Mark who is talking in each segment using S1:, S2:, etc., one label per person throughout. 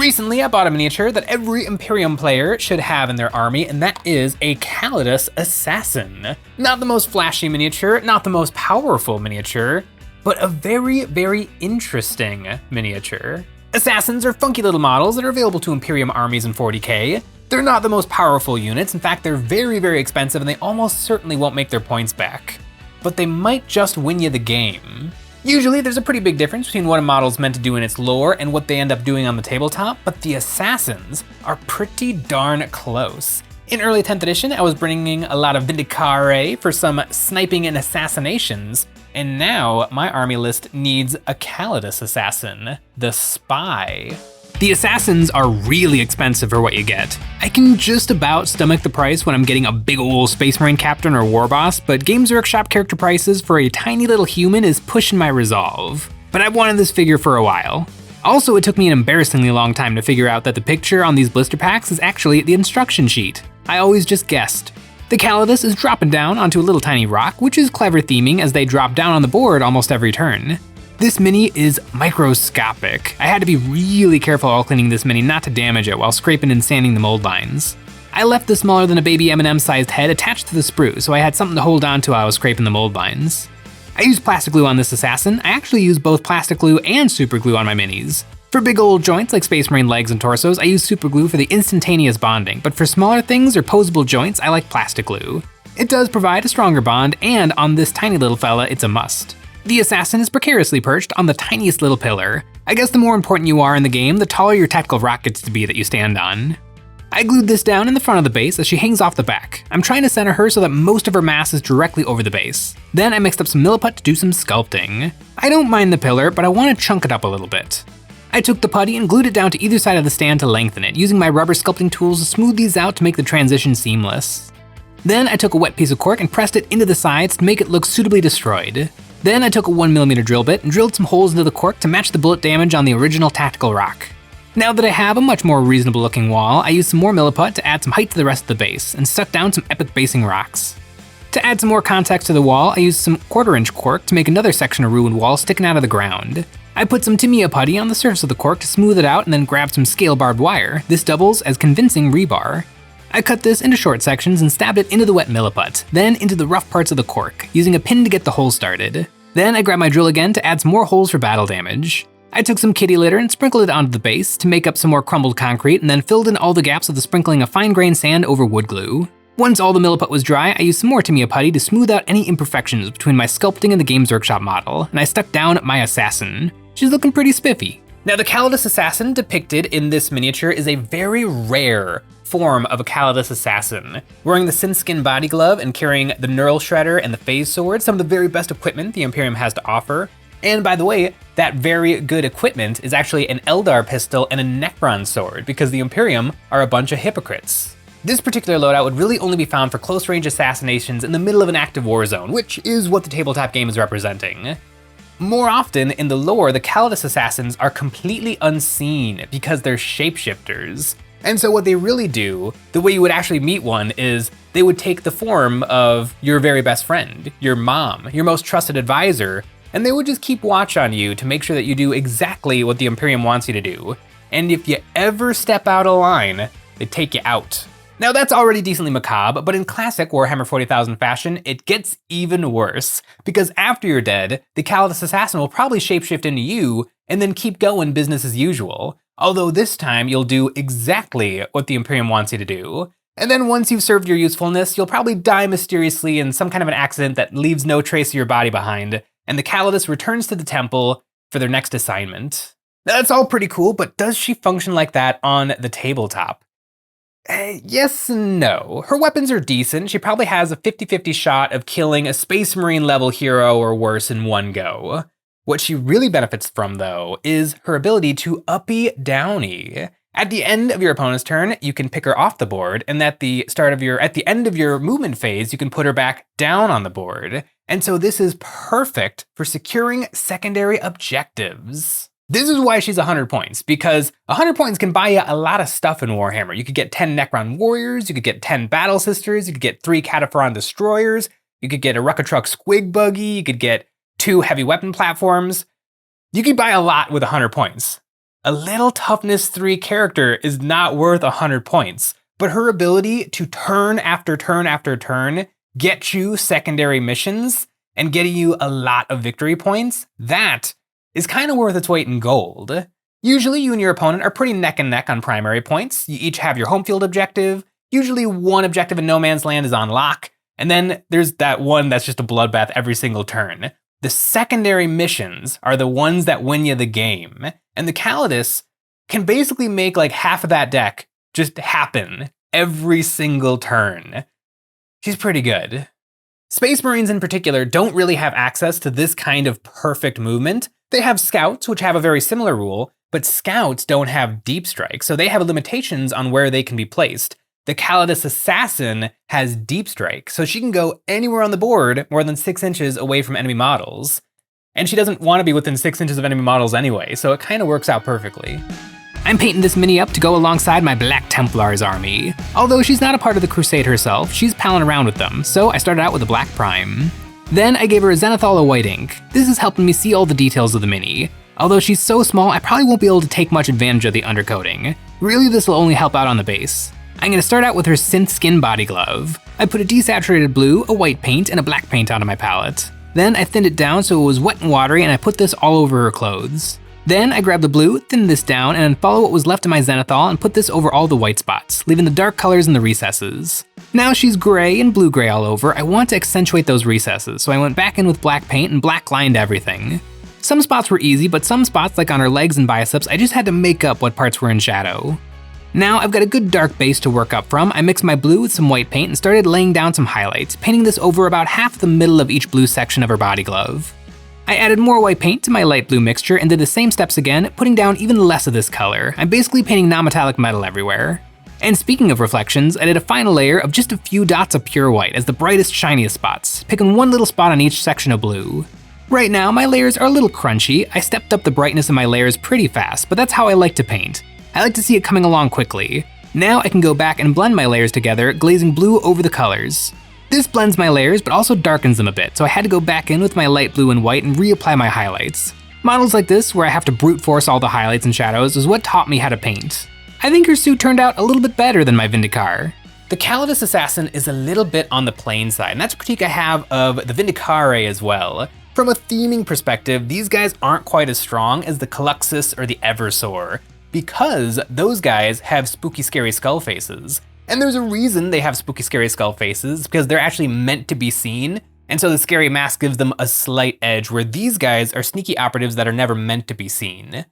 S1: Recently, I bought a miniature that every Imperium player should have in their army, and that is a Callidus Assassin. Not the most flashy miniature, not the most powerful miniature, but a very, very interesting miniature. Assassins are funky little models that are available to Imperium armies in 40k. They're not the most powerful units, in fact they're very, very expensive and they almost certainly won't make their points back. But they might just win you the game. Usually there's a pretty big difference between what a model's meant to do in its lore and what they end up doing on the tabletop, but the Assassins are pretty darn close. In early 10th edition, I was bringing a lot of Vindicare for some sniping and assassinations, and now my army list needs a Callidus Assassin, the Spy. The Assassins are really expensive for what you get. I can just about stomach the price when I'm getting a big ol' Space Marine Captain or War Boss, but Games Workshop character prices for a tiny little human is pushing my resolve. But I've wanted this figure for a while. Also, it took me an embarrassingly long time to figure out that the picture on these blister packs is actually the instruction sheet. I always just guessed. The Callidus is dropping down onto a little tiny rock, which is clever theming as they drop down on the board almost every turn. This mini is microscopic. I had to be really careful while cleaning this mini not to damage it while scraping and sanding the mold lines. I left the smaller than a baby M&M sized head attached to the sprue, so I had something to hold on to while I was scraping the mold lines. I used plastic glue on this Assassin. I actually use both plastic glue and super glue on my minis. For big old joints like Space Marine legs and torsos, I use super glue for the instantaneous bonding, but for smaller things or posable joints, I like plastic glue. It does provide a stronger bond, and on this tiny little fella, it's a must. The Assassin is precariously perched on the tiniest little pillar. I guess the more important you are in the game, the taller your tactical rock gets to be that you stand on. I glued this down in the front of the base as she hangs off the back. I'm trying to center her so that most of her mass is directly over the base. Then I mixed up some milliput to do some sculpting. I don't mind the pillar, but I want to chunk it up a little bit. I took the putty and glued it down to either side of the stand to lengthen it, using my rubber sculpting tools to smooth these out to make the transition seamless. Then I took a wet piece of cork and pressed it into the sides to make it look suitably destroyed. Then I took a 1mm drill bit and drilled some holes into the cork to match the bullet damage on the original tactical rock. Now that I have a much more reasonable looking wall, I used some more milliput to add some height to the rest of the base, and stuck down some epic basing rocks. To add some more context to the wall, I used some 1/4-inch cork to make another section of ruined wall sticking out of the ground. I put some Tamiya putty on the surface of the cork to smooth it out and then grabbed some scale barbed wire. This doubles as convincing rebar. I cut this into short sections and stabbed it into the wet milliput, then into the rough parts of the cork, using a pin to get the hole started. Then I grabbed my drill again to add some more holes for battle damage. I took some kitty litter and sprinkled it onto the base to make up some more crumbled concrete, and then filled in all the gaps with the sprinkling of fine-grained sand over wood glue. Once all the milliput was dry, I used some more Tamiya putty to smooth out any imperfections between my sculpting and the Games Workshop model, and I stuck down my Assassin. She's looking pretty spiffy. Now the Callidus Assassin depicted in this miniature is a very rare form of a Callidus Assassin. Wearing the Sinskin body glove and carrying the Neural Shredder and the Phase Sword, some of the very best equipment the Imperium has to offer. And by the way, that very good equipment is actually an Eldar pistol and a Necron sword, because the Imperium are a bunch of hypocrites. This particular loadout would really only be found for close range assassinations in the middle of an active war zone, which is what the tabletop game is representing. More often in the lore, the Callidus Assassins are completely unseen because they're shapeshifters. And so what they really do, the way you would actually meet one, is they would take the form of your very best friend, your mom, your most trusted advisor, and they would just keep watch on you to make sure that you do exactly what the Imperium wants you to do. And if you ever step out of line, they take you out. Now that's already decently macabre, but in classic Warhammer 40,000 fashion, it gets even worse. Because after you're dead, the Callidus Assassin will probably shapeshift into you, and then keep going business as usual. Although this time you'll do exactly what the Imperium wants you to do. And then once you've served your usefulness, you'll probably die mysteriously in some kind of an accident that leaves no trace of your body behind, and the Callidus returns to the temple for their next assignment. Now that's all pretty cool, but does she function like that on the tabletop? Yes and no. Her weapons are decent. She probably has a 50-50 shot of killing a Space Marine level hero or worse in one go. What she really benefits from, though, is her ability to uppy downy. At the end of your opponent's turn, you can pick her off the board, and at the end of your movement phase, you can put her back down on the board. And so this is perfect for securing secondary objectives. This is why she's 100 points, because 100 points can buy you a lot of stuff in Warhammer. You could get 10 Necron Warriors, you could get 10 Battle Sisters, you could get 3 Cataphoron Destroyers, you could get a Ruckatruck Squig Buggy, you could get 2 heavy weapon platforms. You could buy a lot with 100 points. A little toughness 3 character is not worth 100 points, but her ability to turn after turn after turn get you secondary missions and getting you a lot of victory points, that is kind of worth its weight in gold. Usually you and your opponent are pretty neck and neck on primary points. You each have your home field objective. Usually one objective in no man's land is on lock, and then there's that one that's just a bloodbath every single turn. The secondary missions are the ones that win you the game, and the Callidus can basically make like half of that deck just happen every single turn. She's pretty good. Space Marines in particular don't really have access to this kind of perfect movement. They have Scouts, which have a very similar rule, but Scouts don't have deep strike, so they have limitations on where they can be placed. The Callidus Assassin has deep strike, so she can go anywhere on the board more than 6 inches away from enemy models. And she doesn't want to be within 6 inches of enemy models anyway, so it kind of works out perfectly. I'm painting this mini up to go alongside my Black Templars army. Although she's not a part of the Crusade herself, she's palling around with them, so I started out with a Black Prime. Then I gave her a Zenithal of white ink. This is helping me see all the details of the mini. Although she's so small, I probably won't be able to take much advantage of the undercoating. Really, this will only help out on the base. I'm gonna start out with her Synth Skin Body Glove. I put a desaturated blue, a white paint, and a black paint onto my palette. Then I thinned it down so it was wet and watery, and I put this all over her clothes. Then I grabbed the blue, thinned this down, and then followed what was left of my Zenithal and put this over all the white spots, leaving the dark colors in the recesses. Now she's gray and blue-gray all over, I want to accentuate those recesses, so I went back in with black paint and black lined everything. Some spots were easy, but some spots, like on her legs and biceps, I just had to make up what parts were in shadow. Now I've got a good dark base to work up from. I mixed my blue with some white paint and started laying down some highlights, painting this over about half the middle of each blue section of her body glove. I added more white paint to my light blue mixture and did the same steps again, putting down even less of this color. I'm basically painting non-metallic metal everywhere. And speaking of reflections, I did a final layer of just a few dots of pure white as the brightest, shiniest spots, picking one little spot on each section of blue. Right now, my layers are a little crunchy. I stepped up the brightness of my layers pretty fast, but that's how I like to paint. I like to see it coming along quickly. Now I can go back and blend my layers together, glazing blue over the colors. This blends my layers, but also darkens them a bit, so I had to go back in with my light blue and white and reapply my highlights. Models like this, where I have to brute force all the highlights and shadows, is what taught me how to paint. I think her suit turned out a little bit better than my Vindicar. The Callidus Assassin is a little bit on the plain side, and that's a critique I have of the Vindicare as well. From a theming perspective, these guys aren't quite as strong as the Callixus or the Eversor, because those guys have spooky, scary skull faces. And there's a reason they have spooky, scary skull faces, because they're actually meant to be seen, and so the scary mask gives them a slight edge, where these guys are sneaky operatives that are never meant to be seen.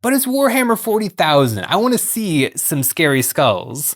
S1: But it's Warhammer 40,000, I want to see some scary skulls.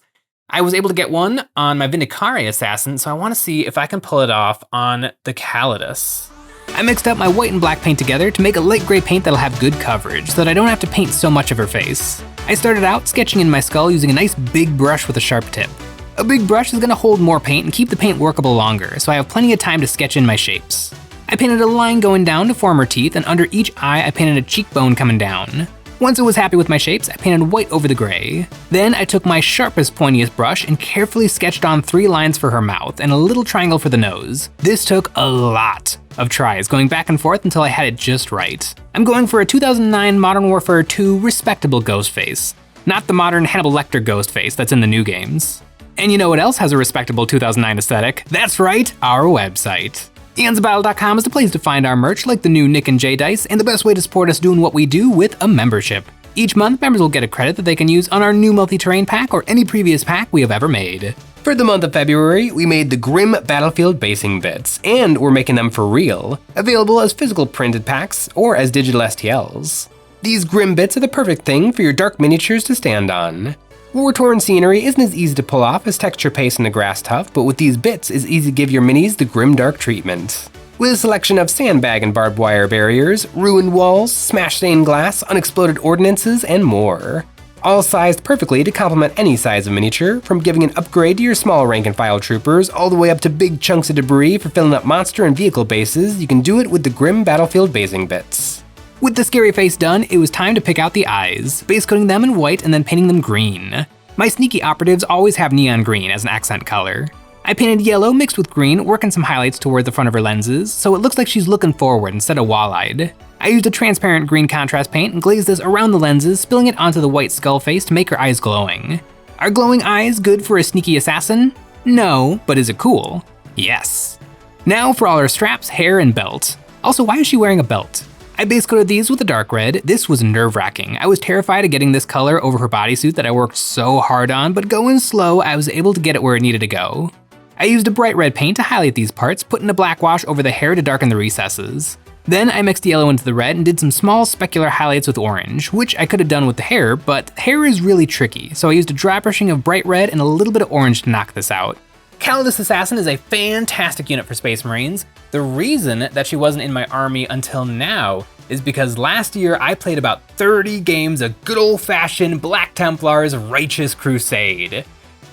S1: I was able to get one on my Vindicare Assassin, so I want to see if I can pull it off on the Callidus. I mixed up my white and black paint together to make a light gray paint that'll have good coverage, so that I don't have to paint so much of her face. I started out sketching in my skull using a nice big brush with a sharp tip. A big brush is going to hold more paint and keep the paint workable longer, so I have plenty of time to sketch in my shapes. I painted a line going down to form her teeth, and under each eye I painted a cheekbone coming down. Once I was happy with my shapes, I painted white over the gray. Then I took my sharpest, pointiest brush and carefully sketched on 3 lines for her mouth and a little triangle for the nose. This took a lot of tries, going back and forth until I had it just right. I'm going for a 2009 Modern Warfare 2 respectable ghost face, not the modern Hannibal Lecter ghost face that's in the new games. And you know what else has a respectable 2009 aesthetic? That's right, our website. EonsOfBattle.com is the place to find our merch like the new Nick and Jay dice, and the best way to support us doing what we do with a membership. Each month, members will get a credit that they can use on our new multi-terrain pack or any previous pack we have ever made. For the month of February, we made the Grim Battlefield basing bits, and we're making them for real, available as physical printed packs or as digital STLs. These Grim bits are the perfect thing for your dark miniatures to stand on. War-torn scenery isn't as easy to pull off as texture paste in a grass tuff, but with these bits, it's easy to give your minis the grim dark treatment. With a selection of sandbag and barbed wire barriers, ruined walls, smashed stained glass, unexploded ordnances, and more. All sized perfectly to complement any size of miniature, from giving an upgrade to your small rank and file troopers, all the way up to big chunks of debris for filling up monster and vehicle bases, you can do it with the Grim Battlefield basing bits. With the scary face done, it was time to pick out the eyes, base coating them in white and then painting them green. My sneaky operatives always have neon green as an accent color. I painted yellow mixed with green, working some highlights toward the front of her lenses, so it looks like she's looking forward instead of wall-eyed. I used a transparent green contrast paint and glazed this around the lenses, spilling it onto the white skull face to make her eyes glowing. Are glowing eyes good for a sneaky assassin? No, but is it cool? Yes. Now for all her straps, hair, and belt. Also, why is she wearing a belt? I base coated these with a dark red. This was nerve-wracking. I was terrified of getting this color over her bodysuit that I worked so hard on, but going slow, I was able to get it where it needed to go. I used a bright red paint to highlight these parts, putting a black wash over the hair to darken the recesses. Then I mixed yellow into the red and did some small specular highlights with orange, which I could have done with the hair, but hair is really tricky, so I used a dry brushing of bright red and a little bit of orange to knock this out. Callidus Assassin is a fantastic unit for Space Marines. The reason that she wasn't in my army until now is because last year I played about 30 games of good old-fashioned Black Templar's Righteous Crusade,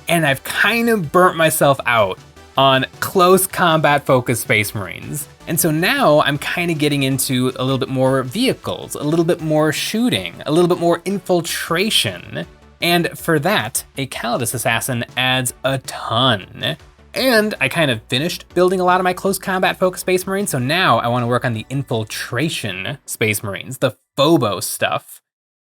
S1: and I've kind of burnt myself out on close combat focused Space Marines. And so now I'm kind of getting into a little bit more vehicles, a little bit more shooting, a little bit more infiltration. And for that, a Callidus Assassin adds a ton. And I kind of finished building a lot of my close combat focused Space Marines, so now I want to work on the infiltration Space Marines, the Phobos stuff.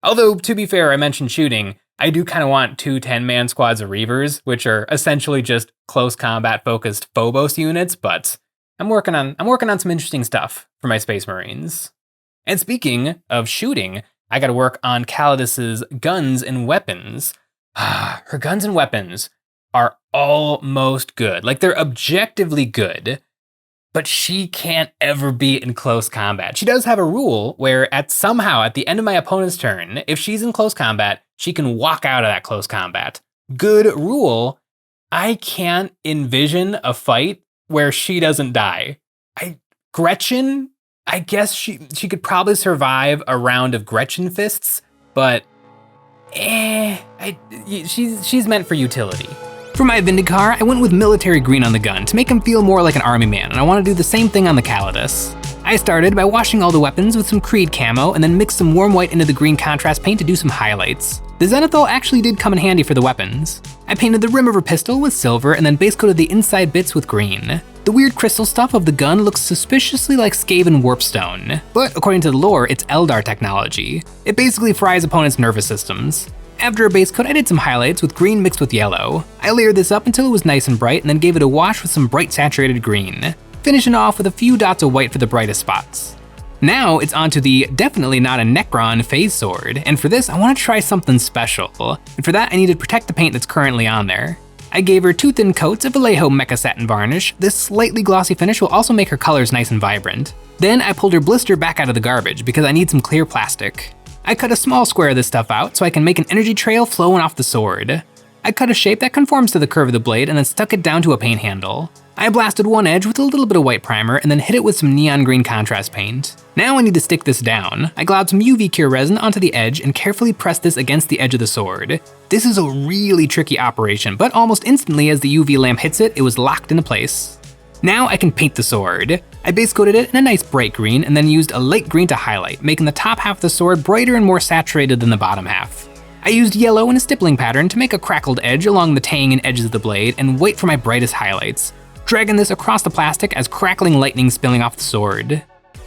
S1: Although, to be fair, I mentioned shooting, I do kind of want 2 10-man squads of Reavers, which are essentially just close combat focused Phobos units, but I'm working on some interesting stuff for my Space Marines. And speaking of shooting, I gotta work on Callidus's guns and weapons. Her guns and weapons are almost good. Like, they're objectively good, but she can't ever be in close combat. She does have a rule where at the end of my opponent's turn, if she's in close combat, she can walk out of that close combat. Good rule. I can't envision a fight where she doesn't die. Gretchen, I guess she could probably survive a round of Gretchen fists, but she's meant for utility. For my Vindicar, I went with military green on the gun to make him feel more like an army man, and I want to do the same thing on the Callidus. I started by washing all the weapons with some Creed camo and then mixed some warm white into the green contrast paint to do some highlights. The Zenithal actually did come in handy for the weapons. I painted the rim of her pistol with silver and then base coated the inside bits with green. The weird crystal stuff of the gun looks suspiciously like Skaven warpstone, but according to the lore, it's Eldar technology. It basically fries opponents' nervous systems. After a base coat, I did some highlights with green mixed with yellow. I layered this up until it was nice and bright and then gave it a wash with some bright saturated green, finishing off with a few dots of white for the brightest spots. Now it's onto the definitely not a Necron phase sword, and for this I want to try something special, and for that I needed to protect the paint that's currently on there. I gave her 2 thin coats of Vallejo Mecha Satin Varnish. This slightly glossy finish will also make her colors nice and vibrant. Then I pulled her blister back out of the garbage because I need some clear plastic. I cut a small square of this stuff out so I can make an energy trail flowing off the sword. I cut a shape that conforms to the curve of the blade and then stuck it down to a paint handle. I blasted one edge with a little bit of white primer and then hit it with some neon green contrast paint. Now I need to stick this down. I globbed some UV cure resin onto the edge and carefully pressed this against the edge of the sword. This is a really tricky operation, but almost instantly as the UV lamp hits it, it was locked into place. Now I can paint the sword. I base coated it in a nice bright green and then used a light green to highlight, making the top half of the sword brighter and more saturated than the bottom half. I used yellow in a stippling pattern to make a crackled edge along the tangent edges of the blade and white for my brightest highlights, dragging this across the plastic as crackling lightning spilling off the sword.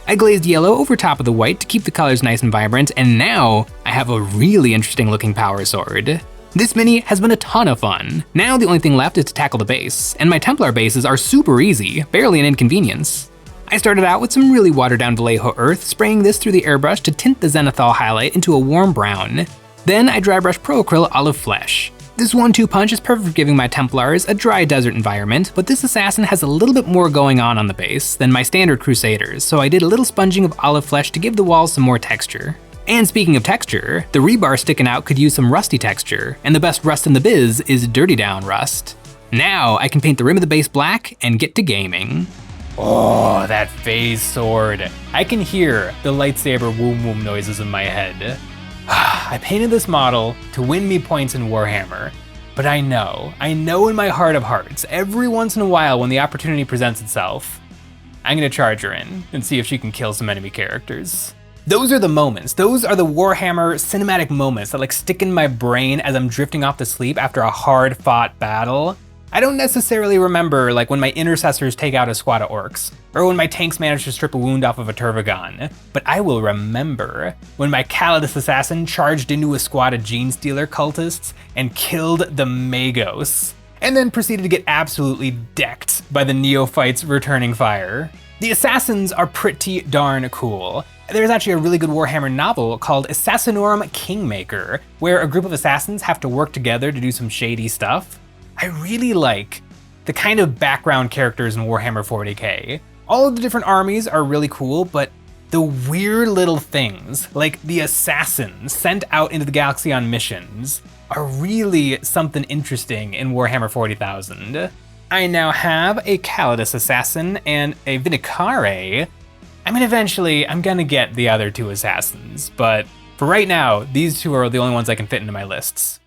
S1: I glazed yellow over top of the white to keep the colors nice and vibrant, and now I have a really interesting looking power sword. This mini has been a ton of fun. Now the only thing left is to tackle the base, and my Templar bases are super easy, barely an inconvenience. I started out with some really watered down Vallejo earth, spraying this through the airbrush to tint the Zenithal highlight into a warm brown. Then I dry brushed Pro Acryl Olive Flesh. This 1-2 punch is perfect for giving my Templars a dry desert environment, but this assassin has a little bit more going on the base than my standard Crusaders, so I did a little sponging of olive flesh to give the walls some more texture. And speaking of texture, the rebar sticking out could use some rusty texture, and the best rust in the biz is Dirty Down rust. Now I can paint the rim of the base black and get to gaming. Oh, that phase sword. I can hear the lightsaber woom woom noises in my head. I painted this model to win me points in Warhammer, but I know in my heart of hearts, every once in a while when the opportunity presents itself, I'm gonna charge her in and see if she can kill some enemy characters. Those are the moments, those are the Warhammer cinematic moments that like stick in my brain as I'm drifting off to sleep after a hard fought battle. I don't necessarily remember like when my intercessors take out a squad of orcs, or when my tanks manage to strip a wound off of a Turvagon, but I will remember when my Callidus Assassin charged into a squad of Genestealer cultists and killed the Magos, and then proceeded to get absolutely decked by the neophytes returning fire. The assassins are pretty darn cool. There's actually a really good Warhammer novel called Assassinorum Kingmaker, where a group of assassins have to work together to do some shady stuff. I really like the kind of background characters in Warhammer 40k. All of the different armies are really cool, but the weird little things, like the assassins sent out into the galaxy on missions, are really something interesting in Warhammer 40,000. I now have a Callidus Assassin and a Vinicare. I mean, eventually I'm gonna get the other two assassins, but for right now, these two are the only ones I can fit into my lists.